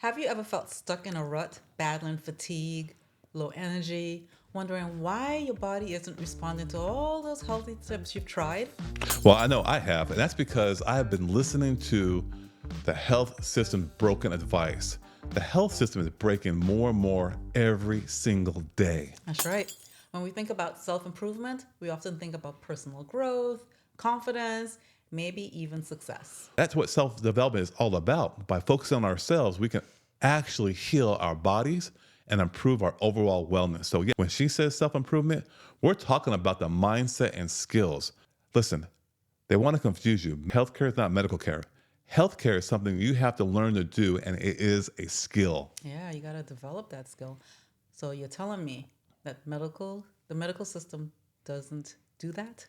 Have you ever felt stuck in a rut, battling fatigue, low energy, wondering why your body isn't responding to all those healthy tips you've tried? Well, I know I have, and that's because I have been listening to the health system broken advice. The health system is breaking more and more every single day. That's right. When we think about self improvement, we often think about personal growth, confidence, maybe even success. That's what self development is all about. By focusing on ourselves, we can actually heal our bodies and improve our overall wellness. So, yeah, when she says self improvement, we're talking about the mindset and skills. Listen, they want to confuse you. Healthcare is not medical care. Healthcare is something you have to learn to do, and it is a skill. Yeah, you got to develop that skill. So you're telling me that the medical system doesn't do that?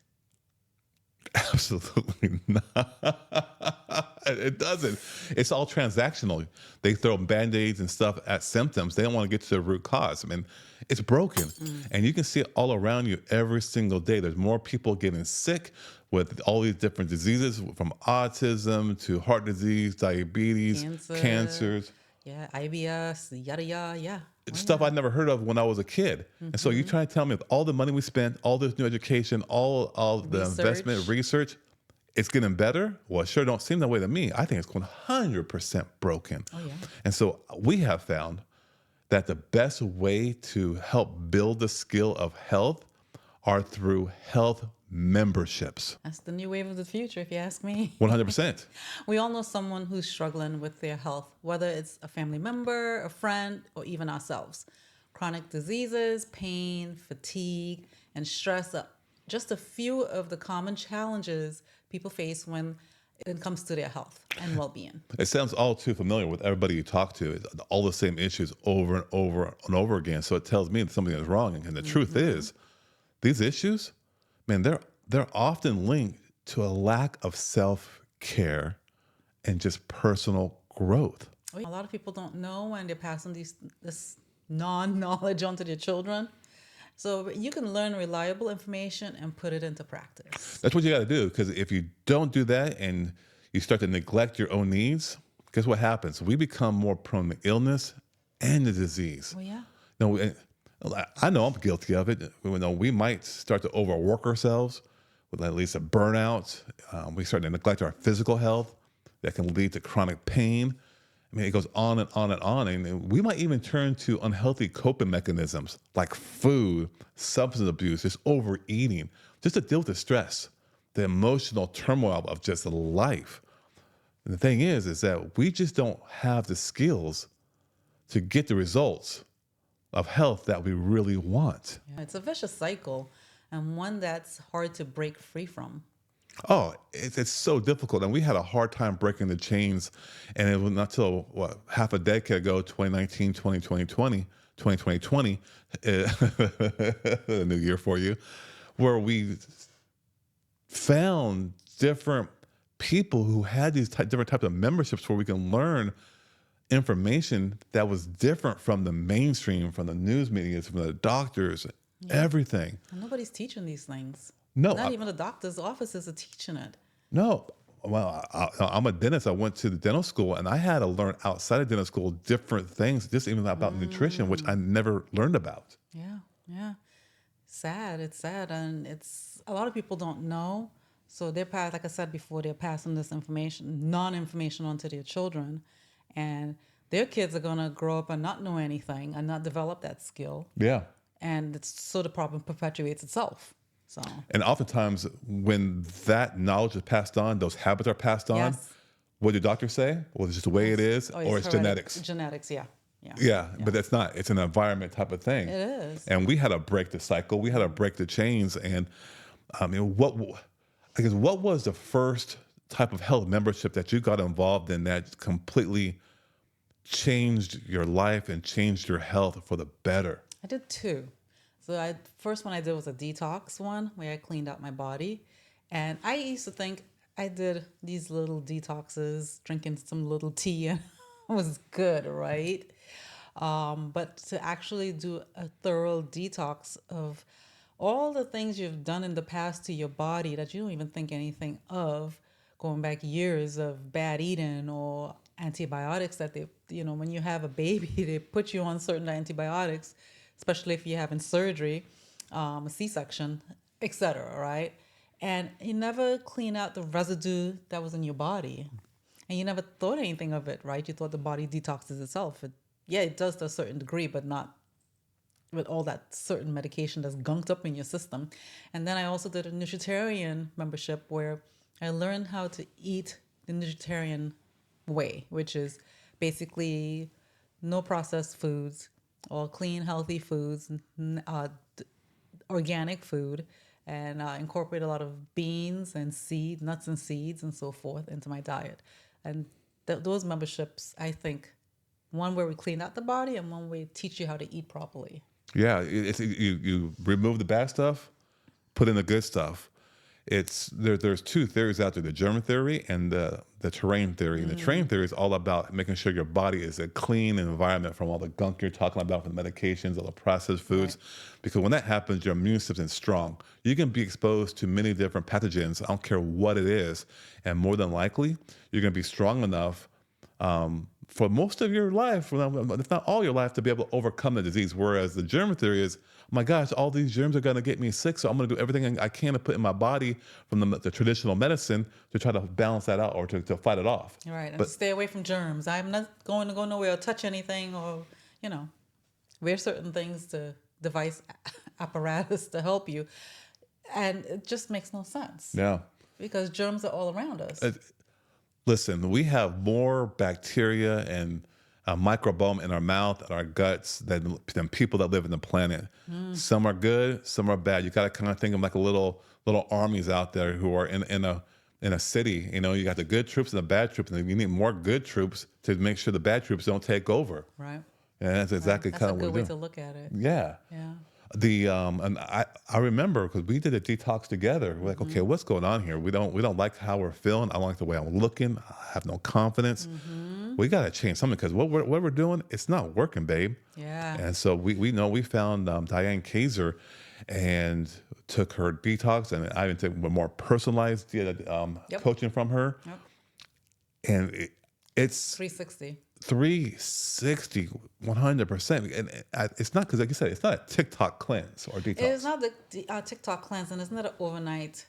Absolutely not. It doesn't. It's all transactional. They throw band-aids and stuff at symptoms. They don't want to get to the root cause. I mean, it's broken. And you can see it all around you every single day. There's more people getting sick with all these different diseases, from autism to heart disease, diabetes, Cancer, cancers. yeah, IBS, yada yada, yeah. It's Oh stuff yeah. I never heard of when I was a kid. And so you trying to tell me with all the money we spent, all this new education, all the investment, Research. research, it's getting better? Well, it sure don't seem that way to me. I think it's going 100% broken. Oh yeah. And so we have found that the best way to help build the skill of health are through health memberships. That's the new wave of the future, if you ask me. 100%. We all know someone who's struggling with their health, whether it's a family member, a friend, or even ourselves. Chronic diseases, pain, fatigue, and stress are just a few of the common challenges people face when it comes to their health and well being. It sounds all too familiar with everybody you talk to. It's all the same issues over and over and over again. So it tells me that something is wrong. And the truth is, these issues, man, they're often linked to a lack of self-care and just personal growth. A lot of people don't know and they're passing this non-knowledge onto their children. So you can learn reliable information and put it into practice. That's what you got to do, because if you don't do that and you start to neglect your own needs, guess what happens? We become more prone to illness and the disease. Oh yeah. No, I know I'm guilty of it. We might start to overwork ourselves with at least a burnout. We start to neglect our physical health. That can lead to chronic pain. I mean, it goes on and on and on. And we might even turn to unhealthy coping mechanisms like food, substance abuse, just overeating, just to deal with the stress, the emotional turmoil of just life. And the thing is that we just don't have the skills to get the results of health that we really want. Yeah, it's a vicious cycle and one that's hard to break free from. Oh, it's so difficult. And we had a hard time breaking the chains. And it was not till, half a decade ago, 2019, 2020, 2020, a new year for you, where we found different people who had these different types of memberships where we can learn information that was different from the mainstream, from the news media, from the doctors, everything. And nobody's teaching these things. No, Not even the doctor's offices are teaching it. no. Well, I'm a dentist. I went to the dental school, and I had to learn outside of dental school different things, just even about nutrition, which I never learned about. Yeah, yeah. Sad. It's sad. And it's a lot of people don't know. So like I said before, they're passing this information, non-information onto their children. And their kids are going to grow up and not know anything and not develop that skill. Yeah. And so the problem perpetuates itself. So, And oftentimes, when that knowledge is passed on, those habits are passed on, yes. what do doctors say? Well, it's just the way it is, Oh, or it's heredit- genetics. Genetics, yeah. Yeah. Yeah, but that's not. It's an environment type of thing. It is. And we had to break the cycle. We had to break the chains. And I mean, what was the first type of health membership that you got involved in that completely changed your life and changed your health for the better? I did two. So first one I did was a detox one where I cleaned out my body. And I used to think I did these little detoxes, drinking some little tea, and it was good, right? But to actually do a thorough detox of all the things you've done in the past to your body that you don't even think anything of, going back years of bad eating or antibiotics that when you have a baby, they put you on certain antibiotics, especially if you're having surgery, a C-section, etc. Right? And you never clean out the residue that was in your body, and you never thought anything of it, right? You thought the body detoxes itself. Yeah, it does to a certain degree, but not with all that certain medication that's gunked up in your system. And then I also did a nutritarian membership where I learned how to eat the nutritarian way, which is basically no processed foods, all clean, healthy foods, organic food, and incorporate a lot of beans and nuts and seeds and so forth into my diet. And those memberships, I think, one where we clean out the body and one where we teach you how to eat properly. Yeah, you remove the bad stuff, put in the good stuff. There's two theories out there: the germ theory and the terrain theory. And the terrain theory is all about making sure your body is a clean environment from all the gunk you're talking about, from the medications, all the processed foods. Right. Because when that happens, your immune system is strong. You can be exposed to many different pathogens. I don't care what it is, and more than likely, you're going to be strong enough for most of your life, if not all your life, to be able to overcome the disease. Whereas the germ theory is, oh my gosh, all these germs are going to get me sick, so I'm going to do everything I can to put in my body from the traditional medicine to try to balance that out or to fight it off. Right, and stay away from germs. I'm not going to go nowhere or touch anything or, wear certain things to device apparatus to help you. And it just makes no sense. Yeah. Because germs are all around us. Listen, we have more bacteria and microbiome in our mouth and our guts than people that live on the planet. Some are good, some are bad. You got to kind of think of like a little armies out there who are in a city. You got the good troops and the bad troops, and you need more good troops to make sure the bad troops don't take over. Right. And that's exactly kind of what we're doing. That's a good way to look at it. Yeah. Yeah. And I remember because we did a detox together. We're like, okay, what's going on here? We don't like how we're feeling. I don't like the way I'm looking. I have no confidence. We got to change something because what we're doing, it's not working, babe. Yeah. And so we found Diane Kaiser and took her detox, and I even took more personalized coaching from her. Yep. And it's 360. 360, 100%. And it's not, because like you said, it's not a TikTok cleanse or detox. It's not the TikTok cleanse, and it's not an overnight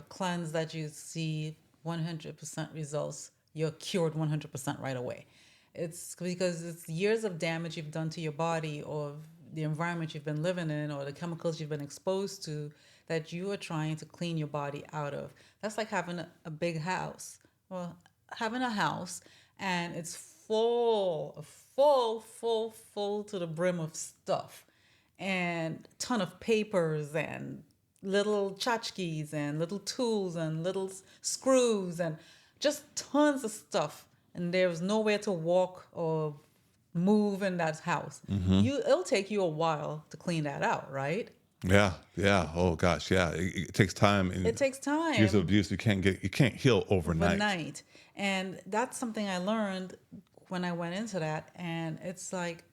cleanse that you see 100% results. You're cured 100% right away. It's because it's years of damage you've done to your body, or the environment you've been living in, or the chemicals you've been exposed to, that you are trying to clean your body out of. That's like having a big house. Well, having a house and it's full to the brim of stuff, and a ton of papers and little tchotchkes and little tools and little screws and just tons of stuff, and there's nowhere to walk or move in that house. It'll take you a while to clean that out, right? Yeah. Oh gosh, yeah. It takes time. It takes time. Years of abuse, you can't heal overnight. And that's something I learned when I went into that. And it's like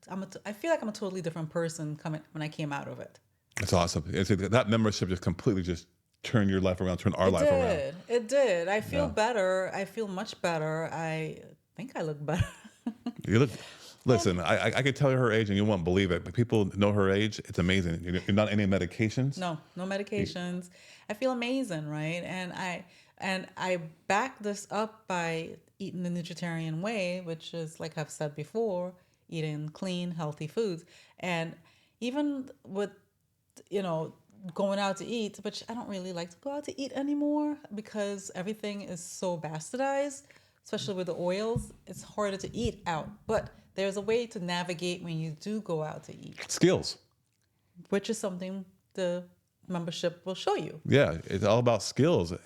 I feel like I'm a totally different person when I came out of it. It's awesome. That membership just completely just turned your life around, turned our life around. It did. I feel better. I feel much better. I think I look better. You look. Listen, I could tell you her age and you won't believe it, but people know her age. It's amazing. You're not on any medications? No medications. I feel amazing, right? And I back this up by eating the nutritarian way, which is, like I've said before, eating clean, healthy foods. And even with, going out to eat, which I don't really like to go out to eat anymore because everything is so bastardized, especially with the oils. It's harder to eat out. But there's a way to navigate when you do go out to eat. Skills. Which is something the membership will show you. Yeah, it's all about skills. You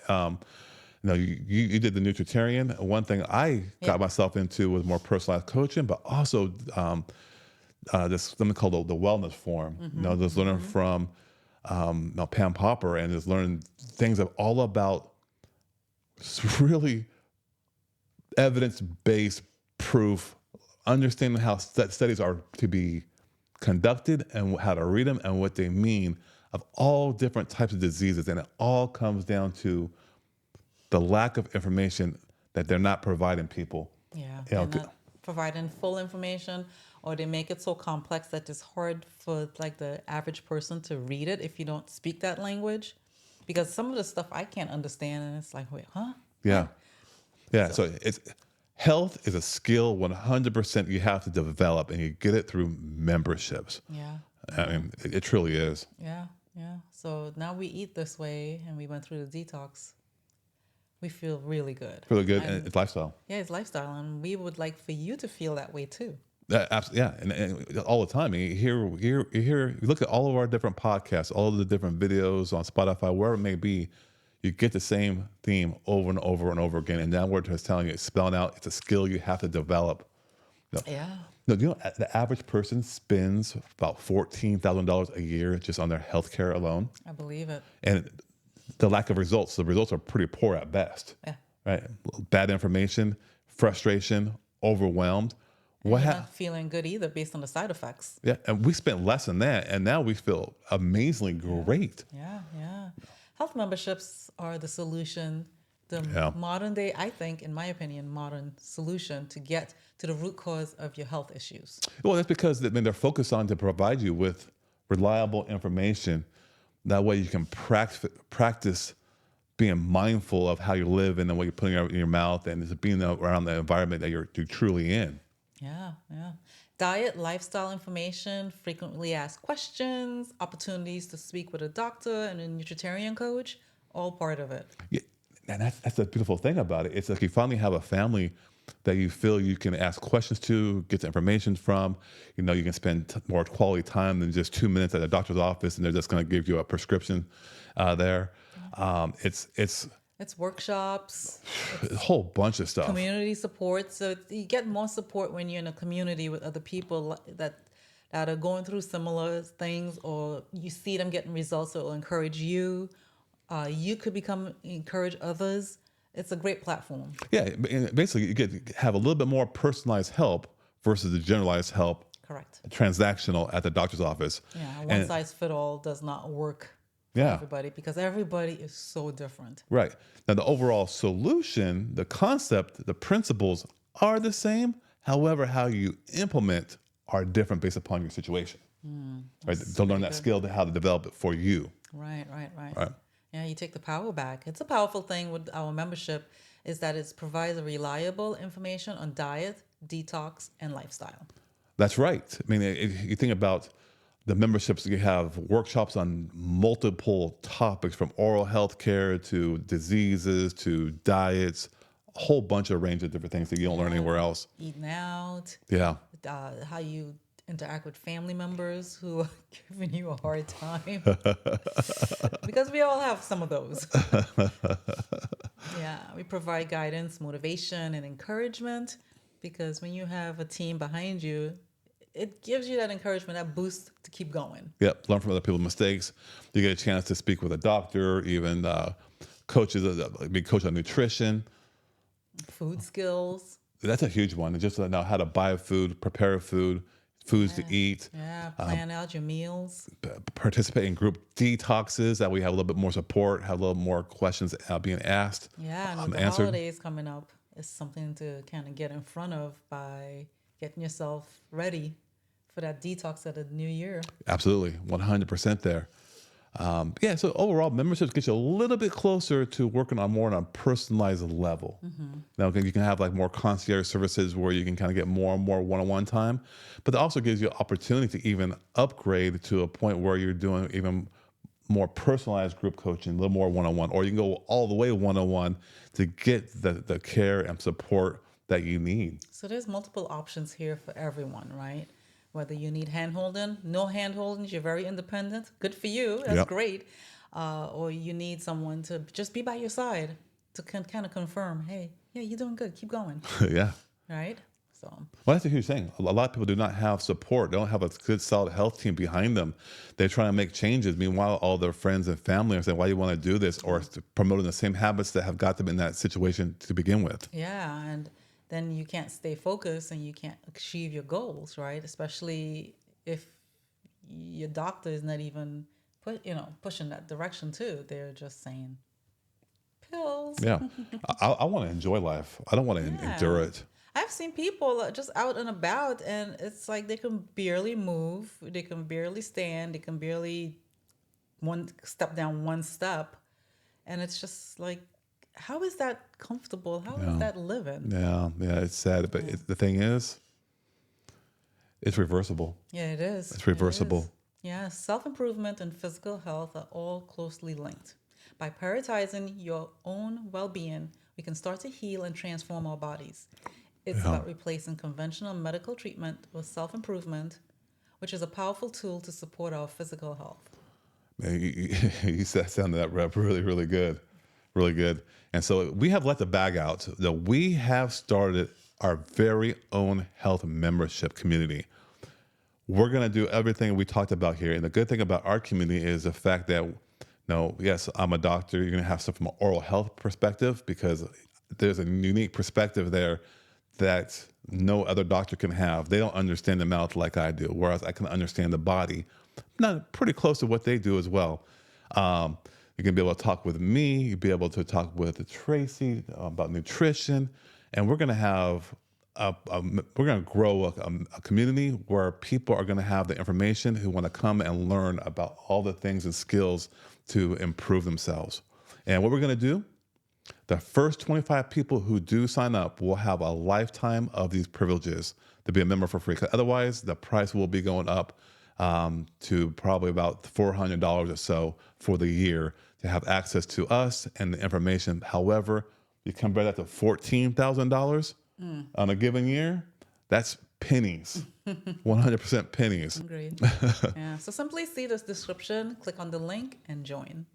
did the nutritarian. One thing I got myself into was more personalized coaching, but also this something called the wellness forum. Just learning from Pam Popper, and just learning things of all about really evidence-based proof, understanding how studies are to be conducted and how to read them and what they mean of all different types of diseases. And it all comes down to the lack of information, that they're not providing people. Yeah, You they're know, not providing full information, or they make it so complex that it's hard for like the average person to read it if you don't speak that language. Because some of the stuff I can't understand, and it's like, wait, huh? yeah, What? yeah. So So it's health is a skill 100% you have to develop, and you get it through memberships. yeah, I yeah, mean, it truly is. yeah, yeah. So now we eat this way, and we went through the detox. We feel really good, Really good, and and it's lifestyle. yeah, it's lifestyle, and we would like for you to feel that way too. Yeah, and all the time. You look at all of our different podcasts, all of the different videos on Spotify, wherever it may be. You get the same theme over and over and over again, and now we're just telling you, it's spelling out. It's a skill you have to develop. No, Yeah, no, the average person spends about $14,000 a year just on their healthcare alone, I believe it. and the lack of results. The results are pretty poor at best. Yeah. Right? Bad information, frustration, overwhelmed. And What you're ha- not feeling good either based on the side effects. Yeah, and we spent less than that, and now we feel amazingly Yeah, great. yeah, yeah. Health memberships are the solution, the Yeah, modern day, I think, in my opinion, modern solution to get to the root cause of your health issues. well, that's because they're focused on to provide you with reliable information. That way, you can practice being mindful of how you live and then what you're putting in your mouth, and just being around the environment that you're truly in. Yeah, yeah. Diet, lifestyle information, frequently asked questions, opportunities to speak with a doctor and a nutrition coach, all part of it. Yeah, and that's the beautiful thing about it. It's like you finally have a family that you feel you can ask questions to, get the information from. You can spend more quality time than just 2 minutes at a doctor's office, and they're just going to give you a prescription there. It's It's workshops, a it's whole bunch of stuff. community support. So you get more support when you're in a community with other people that are going through similar things, or you see them getting results that will encourage you. You could encourage others. It's a great platform. Yeah, and basically you have a little bit more personalized help versus the generalized help, Correct. transactional at the doctor's office. Yeah, one And size fit all does not work for yeah, everybody because everybody is so different. right. Now, the overall solution, the concept, the principles are the same. However, how you implement are different based upon your situation. Right? To learn pretty that good. skill, to how to develop it for you. Right, right, right. Right. Yeah, you take the power back. It's a powerful thing with our membership is that it provides a reliable information on diet, detox, and lifestyle. That's right. I mean, you think about the memberships, you have workshops on multiple topics from oral health care to diseases to diets, a whole bunch of range of different things that you don't learn anywhere else. Eating out, Yeah. how you interact with family members who are giving you a hard time. Because we all have some of those. Yeah, we provide guidance, motivation, and encouragement because when you have a team behind you, it gives you that encouragement, that boost to keep going. Yep. Learn from other people's mistakes. You get a chance to speak with a doctor, even coaches, be coach on nutrition. Food skills. That's a huge one. Just to know how to buy food, prepare food, foods to eat, Yeah, plan out your meals. participate in group detoxes that we have a little bit more support, have a little more questions being asked, Yeah, and with the answered. holidays coming up, it's something to kind of get in front of by getting yourself ready for that detox at the new year. Absolutely, 100% there. Yeah, so overall, memberships get you a little bit closer to working on more on a personalized level. Now, you can have like more concierge services where you can kind of get more and more one-on-one time, but it also gives you opportunity to even upgrade to a point where you're doing even more personalized group coaching, a little more one-on-one, or you can go all the way one-on-one to get the care and support that you need. So there's multiple options here for everyone, right? Whether you need hand-holding, no hand-holding, you're very independent. Good for you. That's Yep. great. Or you need someone to just be by your side to kind of confirm, hey, yeah, you're doing good. Keep going, Yeah. right? So Well, that's a huge thing. A lot of people do not have support. They don't have a good, solid health team behind them. They're trying to make changes. Meanwhile, all their friends and family are saying, why do you want to do this? Or promoting the same habits that have got them in that situation to begin with. yeah, and then you can't stay focused and you can't achieve your goals, right? Especially if your doctor is not even pushing that direction too. They're just saying pills. Yeah. I want to enjoy life. I don't want to endure Yeah. it. I've seen people just out and about, and it's like they can barely move, they can barely stand, they can barely one step down one step. And it's just like, how is that comfortable? How is Yeah. that living? Yeah. Yeah. It's sad. But Yeah. the thing is, it's reversible. Yeah, it is. It's It is. reversible. Yeah, self improvement and physical health are all closely linked. By prioritizing your own well being, we can start to heal and transform our bodies. It's Yeah. about replacing conventional medical treatment with self improvement, which is a powerful tool to support our physical health. Man, you sounded that rep really, really good. Really good. And so we have let the bag out that we have started our very own health membership community. We're going to do everything we talked about here. And the good thing about our community is the fact that, no, yes, I'm a doctor. You're going to have stuff from an oral health perspective because there's a unique perspective there that no other doctor can have. They don't understand the mouth like I do, whereas I can understand the body, not pretty close to what they do as well. Um, you can be able to talk with me. You'll be able to talk with Tracy about nutrition, and we're going to have we're going to grow a community where people are going to have the information who want to come and learn about all the things and skills to improve themselves. And what we're going to do, the first 25 people who do sign up will have a lifetime of these privileges to be a member for free. 'Cause otherwise, the price will be going up to probably about $400 or so for the year to have access to us and the information. However, you compare that to $14,000 on a given year, that's pennies, 100% pennies. Agreed. Yeah. So simply see this description, click on the link, and join.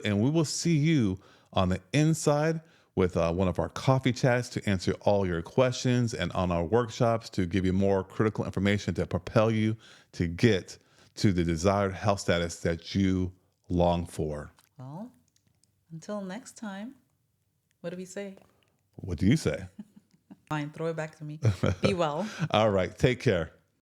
And we will see you on the inside with one of our coffee chats to answer all your questions and on our workshops to give you more critical information to propel you to get to the desired health status that you long for. Well, until next time, what do we say? What do you say? Fine, throw it back to me. Be well. All right. Take care.